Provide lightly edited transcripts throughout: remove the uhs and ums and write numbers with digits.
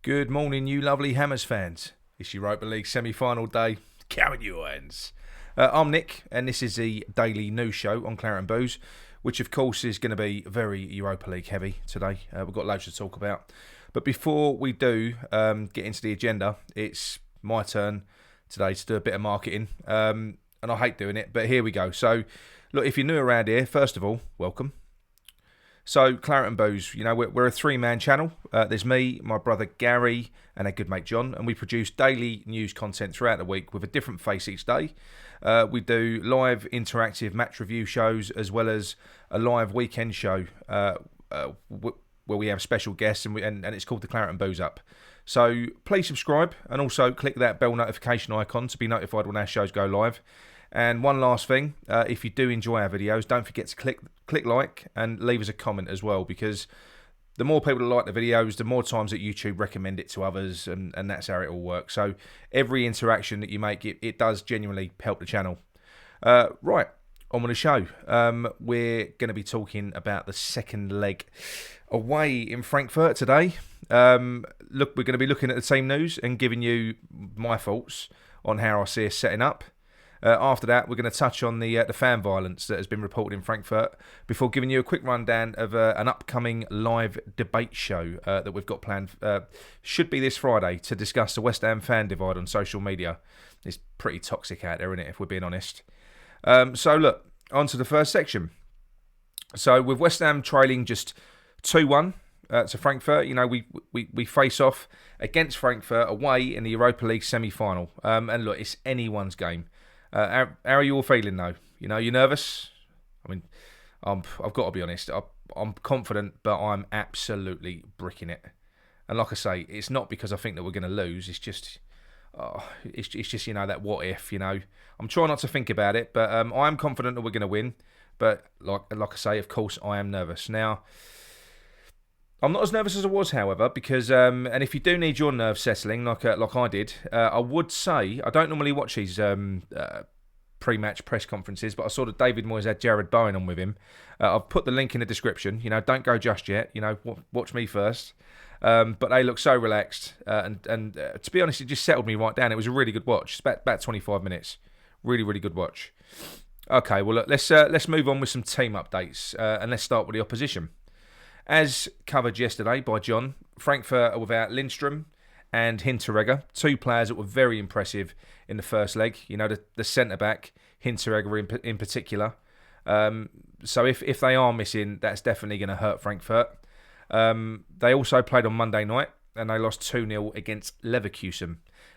Good morning, you lovely Hammers fans. It's Europa League semi-final day. Count your hands. I'm Nick, and this is the daily news show on Claret and Booze, which of course is going to be very Europa League heavy today. We've got loads to talk about. But before we do get into the agenda, it's my turn today to do a bit of marketing. And I hate doing it, but here we go. So, look, if you're new around here, first of all, welcome. So, Claret and Booze, you know, we're a three-man channel. There's me, my brother Gary, and our good mate John, and we produce daily news content throughout the week with a different face each day. We do live interactive match review shows as well as a live weekend show where we have special guests, and it's called the Claret and Booze Up. So, please subscribe and also click that bell notification icon to be notified when our shows go live. And one last thing, if you do enjoy our videos, don't forget to click like and leave us a comment as well, because the more people that like the videos, the more times that YouTube recommend it to others, and that's how it all works. So every interaction that you make, it does genuinely help the channel. Right, on with the show. We're going to be talking about the second leg away in Frankfurt today. Look, we're going to be looking at the team news and giving you my thoughts on how I see us setting up. After that, we're going to touch on the fan violence that has been reported in Frankfurt before giving you a quick rundown of an upcoming live debate show that we've got planned. Should be this Friday to discuss the West Ham fan divide on social media. It's pretty toxic out there, isn't it, if we're being honest? So, look, on to the first section. So, with West Ham trailing just 2-1 to Frankfurt, you know, we face off against Frankfurt away in the Europa League semi-final. And look, it's anyone's game. How are you all feeling though? You know, you nervous? I mean, I've got to be honest. I'm confident, but I'm absolutely bricking it. And like I say, it's not because I think that we're going to lose. It's just, it's just you know, that what if. You know, I'm trying not to think about it, but I am confident that we're going to win. But like I say, of course, I am nervous now. I'm not as nervous as I was, however, because and if you do need your nerves settling, like I did, I would say I don't normally watch these pre-match press conferences, but I saw that David Moyes had Jared Bowen on with him. I've put the link in the description. You know, don't go just yet. You know, watch me first. But they look so relaxed, and to be honest, it just settled me right down. It was a really good watch. It's about 25 minutes. Really, really good watch. Okay, well look, let's move on with some team updates, and let's start with the opposition. As covered yesterday by John, Frankfurt are without Lindstrom and Hinteregger, two players that were very impressive in the first leg. You know, the centre-back, Hinteregger in particular. So if they are missing, that's definitely going to hurt Frankfurt. They also played on Monday night, and they lost 2-0 against Leverkusen.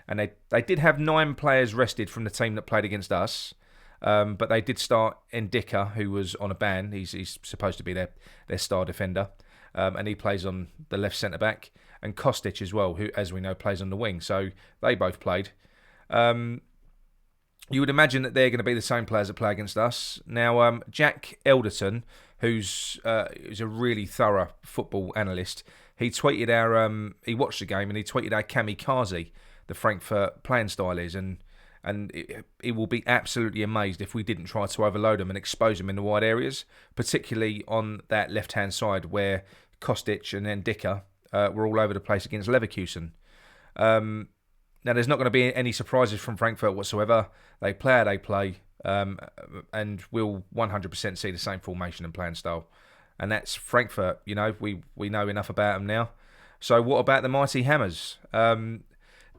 And they did have 9 players rested from the team that played against us. But they did start Ndicka, who was on a ban. He's supposed to be their star defender. And he plays on the left centre-back. And Kostic as well, who, as we know, plays on the wing. So they both played. You would imagine that they're going to be the same players that play against us. Now, Jack Elderton, who's a really thorough football analyst, he tweeted he watched the game and he tweeted how kamikaze the Frankfurt playing style is. And he will be absolutely amazed if we didn't try to overload them and expose them in the wide areas, particularly on that left-hand side where Kostic and Ndicka were all over the place against Leverkusen. Now, there's not going to be any surprises from Frankfurt whatsoever. They play how they play, and we'll 100% see the same formation and playing style. And that's Frankfurt. You know, we know enough about them now. So what about the mighty Hammers?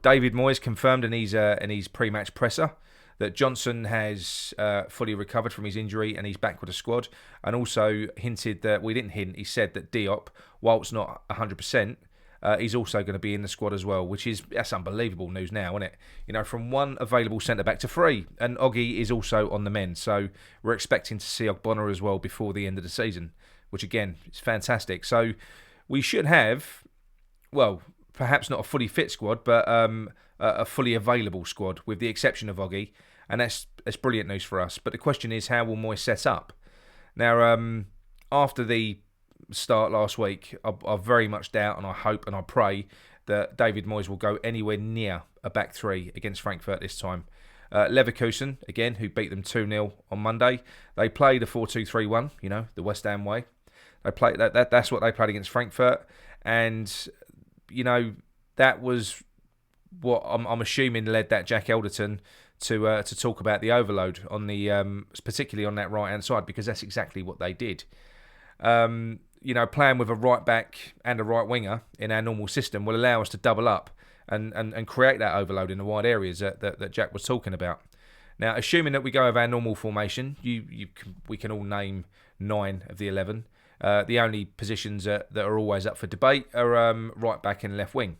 David Moyes confirmed in his pre-match presser that Johnson has fully recovered from his injury and he's back with the squad, and also hinted that, we didn't hint, he said that Diop, whilst not 100%, he's also going to be in the squad as well, that's unbelievable news now, isn't it? You know, from one available centre-back to 3, and Oggy is also on the mend, so we're expecting to see Ogbonna as well before the end of the season, which again, is fantastic. So we should have, well, perhaps not a fully fit squad, but a fully available squad, with the exception of Oggy, and that's brilliant news for us. But the question is, how will Moyes set up? Now, after the start last week, I very much doubt, and I hope and I pray that David Moyes will go anywhere near a back 3 against Frankfurt this time. Leverkusen, again, who beat them 2-0 on Monday, they played a 4-2-3-1, you know, the West Ham way. They played that's what they played against Frankfurt, and you know, that was what I'm assuming led that Jack Elderton to talk about the overload on the particularly on that right hand side, because that's exactly what they did. Playing with a right back and a right winger in our normal system will allow us to double up and create that overload in the wide areas that Jack was talking about. Now, assuming that we go with our normal formation, we can all name 9 of the 11. The only positions that are always up for debate are right back and left wing.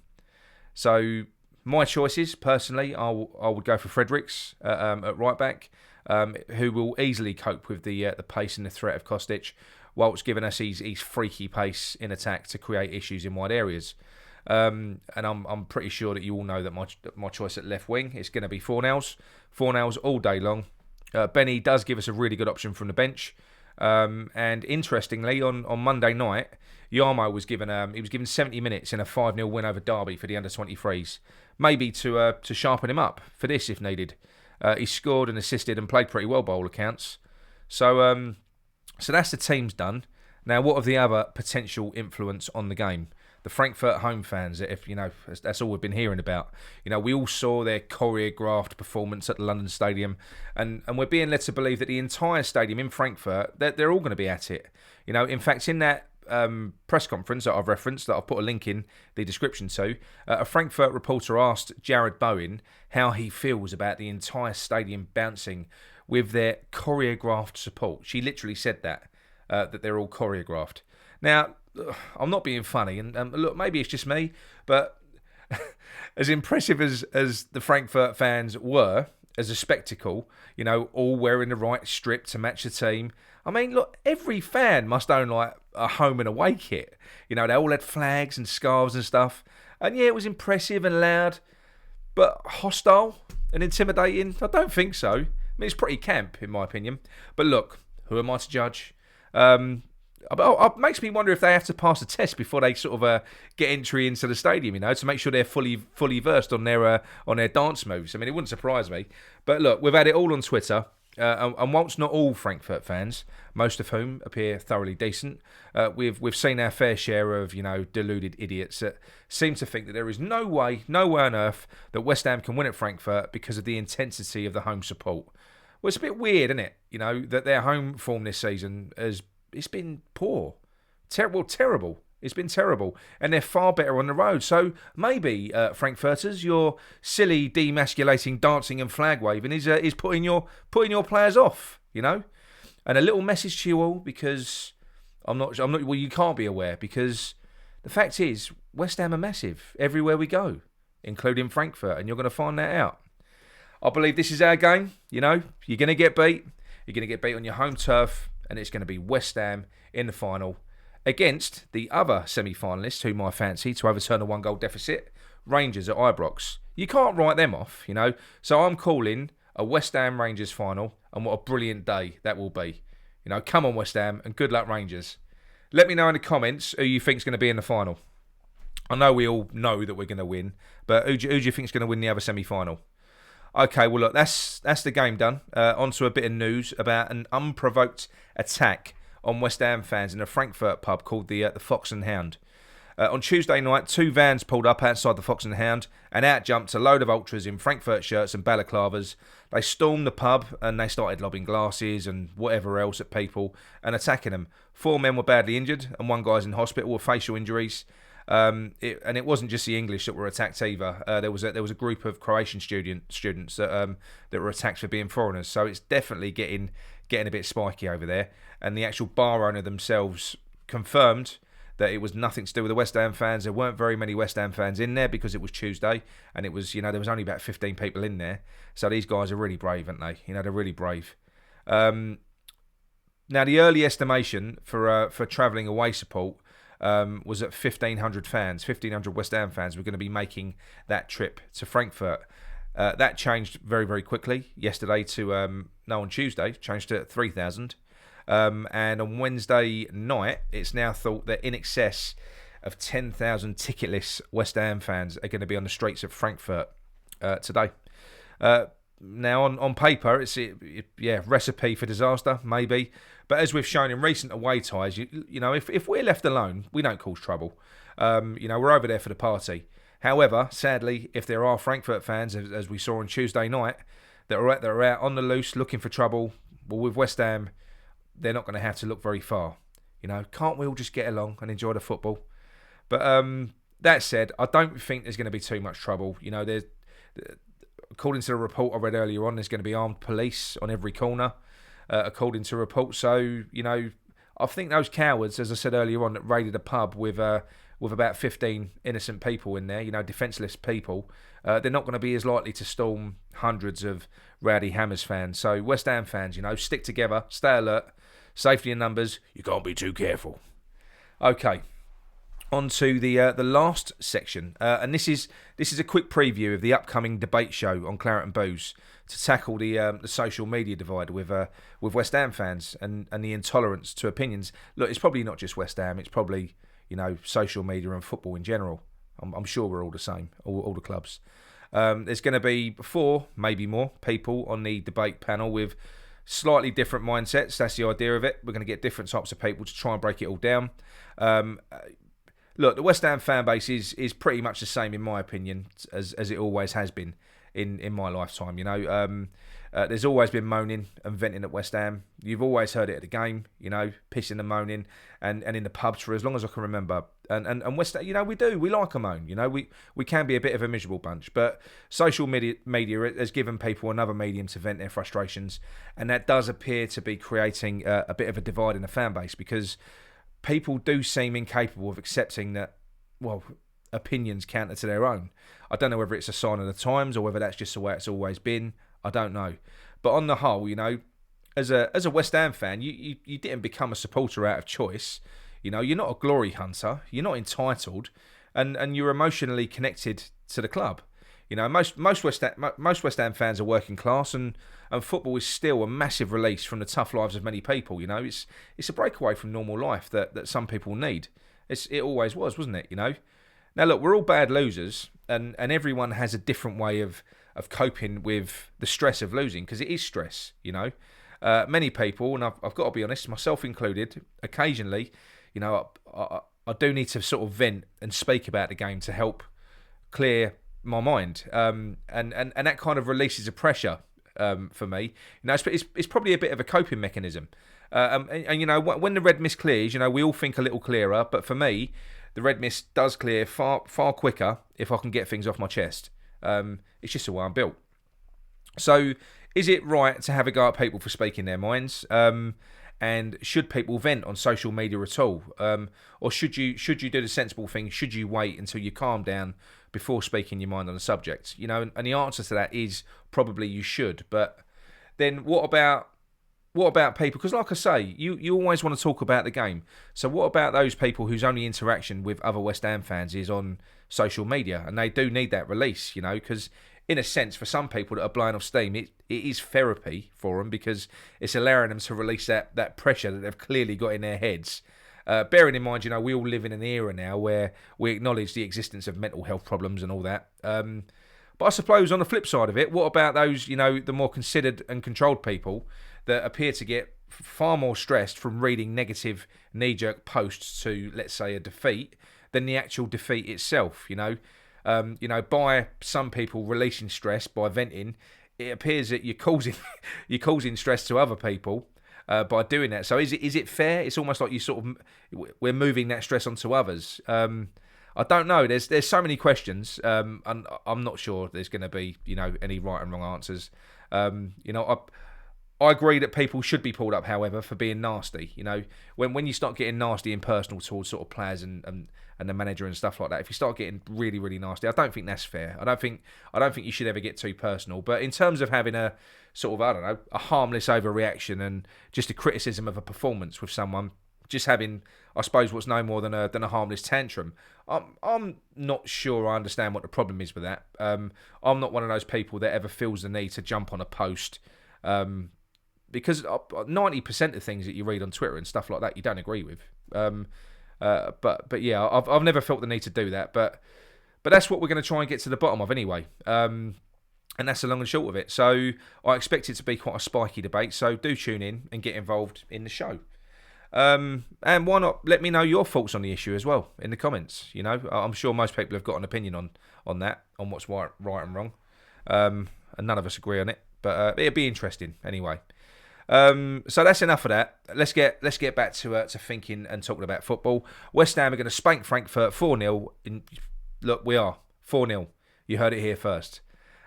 So my choices, personally, I would go for Fredericks at right back, who will easily cope with the pace and the threat of Kostic, whilst giving us his freaky pace in attack to create issues in wide areas. And I'm pretty sure that you all know that my choice at left wing is going to be Fornals. Fornals all day long. Benny does give us a really good option from the bench. And interestingly, on Monday night, Yarmo was given 70 minutes in a 5-0 win over Derby for the under-23s. Maybe to sharpen him up for this if needed. He scored and assisted and played pretty well by all accounts. So that's the teams done. Now, what of the other potential influence on the game? The Frankfurt home fans, that's all we've been hearing about. We all saw their choreographed performance at the London Stadium, and we're being led to believe that the entire stadium in Frankfurt, they're all going to be at it. In fact, in that press conference that I've referenced, that I've put a link in the description to, a Frankfurt reporter asked Jared Bowen how he feels about the entire stadium bouncing with their choreographed support. She literally said that they're all choreographed. Now, I'm not being funny, and look, maybe it's just me, but as impressive as the Frankfurt fans were as a spectacle, all wearing the right strip to match the team. I mean, look, every fan must own like a home and away kit. They all had flags and scarves and stuff, and yeah, it was impressive and loud, but hostile and intimidating? I don't think so. I mean, it's pretty camp in my opinion. But look, who am I to judge? It makes me wonder if they have to pass a test before they sort of get entry into the stadium, to make sure they're fully versed on their dance moves. I mean, it wouldn't surprise me. But look, we've had it all on Twitter, and whilst not all Frankfurt fans, most of whom appear thoroughly decent, we've seen our fair share of deluded idiots that seem to think that there is no way on earth that West Ham can win at Frankfurt because of the intensity of the home support. Well, it's a bit weird, isn't it? That their home form this season it's been poor. Terrible. It's been terrible. And they're far better on the road. So maybe, Frankfurters, your silly, demasculating dancing and flag waving is putting your players off, And a little message to you all, because I'm not, well, you can't be aware, because the fact is, West Ham are massive everywhere we go, including Frankfurt, and you're going to find that out. I believe this is our game, You're going to get beat. You're going to get beat on your home turf. And it's going to be West Ham in the final against the other semi-finalists, whom I fancy to overturn a 1-goal deficit, Rangers at Ibrox. You can't write them off, So I'm calling a West Ham Rangers final, and what a brilliant day that will be. Come on West Ham, and good luck Rangers. Let me know in the comments who you think is going to be in the final. I know we all know that we're going to win, but who do you think is going to win the other semi-final? Okay, well, look, that's the game done. On to a bit of news about an unprovoked attack on West Ham fans in a Frankfurt pub called the Fox and Hound. On Tuesday night, 2 vans pulled up outside the Fox and Hound, and out jumped a load of ultras in Frankfurt shirts and balaclavas. They stormed the pub and they started lobbing glasses and whatever else at people and attacking them. 4 men were badly injured, and 1 guy's in hospital with facial injuries. It wasn't just the English that were attacked either. There was a group of Croatian students that were attacked for being foreigners. So it's definitely getting a bit spiky over there. And the actual bar owner themselves confirmed that it was nothing to do with the West Ham fans. There weren't very many West Ham fans in there because it was Tuesday, and it was there was only about 15 people in there. So these guys are really brave, aren't they? They're really brave. Now the early estimation for travelling away support was at 1,500 West Ham fans were going to be making that trip to Frankfurt. That changed very, very quickly yesterday on Tuesday, changed to 3,000. And on Wednesday night, it's now thought that in excess of 10,000 ticketless West Ham fans are going to be on the streets of Frankfurt today. Now, on paper, it's recipe for disaster, maybe. But as we've shown in recent away ties, if we're left alone, we don't cause trouble. We're over there for the party. However, sadly, if there are Frankfurt fans, as we saw on Tuesday night, that are out on the loose looking for trouble, well, with West Ham, they're not going to have to look very far. Can't we all just get along and enjoy the football? But that said, I don't think there's going to be too much trouble. There's, according to the report I read earlier on, there's going to be armed police on every corner, according to reports. So, I think those cowards, as I said earlier on, that raided a pub with about 15 innocent people in there, defenceless people, they're not going to be as likely to storm hundreds of rowdy Hammers fans. So West Ham fans, stick together, stay alert, safety in numbers, you can't be too careful. Okay, on to the last section, and this is a quick preview of the upcoming debate show on Claret and Booze to tackle the social media divide with West Ham fans and the intolerance to opinions. Look, it's probably not just West Ham, it's probably social media and football in general. I'm sure we're all the same, all the clubs. There's going to be 4, maybe more, people on the debate panel with slightly different mindsets. That's the idea of it. We're going to get different types of people to try and break it all down. Look, the West Ham fan base is pretty much the same, in my opinion, as it always has been in my lifetime. There's always been moaning and venting at West Ham. You've always heard it at the game, pissing and moaning, and in the pubs for as long as I can remember. And West Ham, we like a moan. We can be a bit of a miserable bunch, but social media has given people another medium to vent their frustrations, and that does appear to be creating a bit of a divide in the fan base, because people do seem incapable of accepting that, well, opinions counter to their own. I don't know whether it's a sign of the times or whether that's just the way it's always been. I don't know. But on the whole, as a West Ham fan, you didn't become a supporter out of choice. You're not a glory hunter. You're not entitled, and you're emotionally connected to the club. Most West Ham fans are working class, and football is still a massive release from the tough lives of many people. It's a breakaway from normal life that some people need. It always was, wasn't it? Now look, we're all bad losers, and everyone has a different way of coping with the stress of losing, because it is stress. Many people, and I've got to be honest, myself included, occasionally, I do need to sort of vent and speak about the game to help clear my mind, and that kind of releases a pressure for me. It's probably a bit of a coping mechanism. And when the red mist clears, we all think a little clearer. But for me, the red mist does clear far quicker if I can get things off my chest. It's just the way I'm built. So, is it right to have a go at people for speaking their minds? And should people vent on social media at all? Or should you do the sensible thing? Should you wait until you calm down before speaking your mind on the subject? And the answer to that is probably you should. But then what about people? Because like I say, you always want to talk about the game. So what about those people whose only interaction with other West Ham fans is on social media, and they do need that release, because in a sense, for some people that are blowing off steam, it is therapy for them, because it's allowing them to release that pressure that they've clearly got in their heads. Bearing in mind, we all live in an era now where we acknowledge the existence of mental health problems and all that. But I suppose on the flip side of it, what about those, the more considered and controlled people that appear to get far more stressed from reading negative knee-jerk posts to, let's say, a defeat than the actual defeat itself, by some people releasing stress by venting, it appears that you're causing stress to other people by doing that. So is it fair? It's almost like we're moving that stress onto others. I don't know. There's so many questions, and I'm not sure there's going to be any right and wrong answers. I agree that people should be pulled up, however, for being nasty. When you start getting nasty and personal towards sort of players and the manager and stuff like that, if you start getting really, really nasty, I don't think that's fair. I don't think you should ever get too personal. But in terms of having a sort of, a harmless overreaction and just a criticism of a performance with someone, just having, I suppose, what's no more than a harmless tantrum, I'm not sure I understand what the problem is with that. I'm not one of those people that ever feels the need to jump on a post, because 90% of things that you read on Twitter and stuff like that you don't agree with. But yeah, I've never felt the need to do that. But that's what we're going to try and get to the bottom of anyway. And that's the long and short of it. So I expect it to be quite a spiky debate. So do tune in and get involved in the show. And why not let me know your thoughts on the issue as well in the comments. You know, I'm sure most people have got an opinion on that, on what's right and wrong. And none of us agree on it, but it'd be interesting anyway. So that's enough of that. Let's get back to thinking and talking about football. West Ham are going to spank Frankfurt 4-0. Look, we are 4-0. You heard it here first.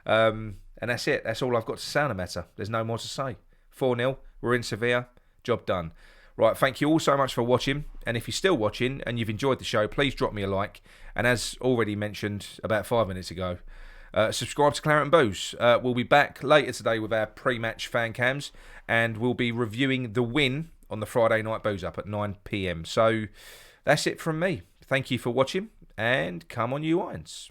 And that's it. That's all I've got to say on the matter. There's no more to say. 4-0. We're in Sevilla. Job done. Right, thank you all so much for watching. And if you're still watching and you've enjoyed the show, please drop me a like. And as already mentioned about 5 minutes ago, subscribe to Claret and Booze. We'll be back later today with our pre-match fan cams, and we'll be reviewing the win on the Friday night Booze Up at 9 p.m. So that's it from me. Thank you for watching, and come on you Irons.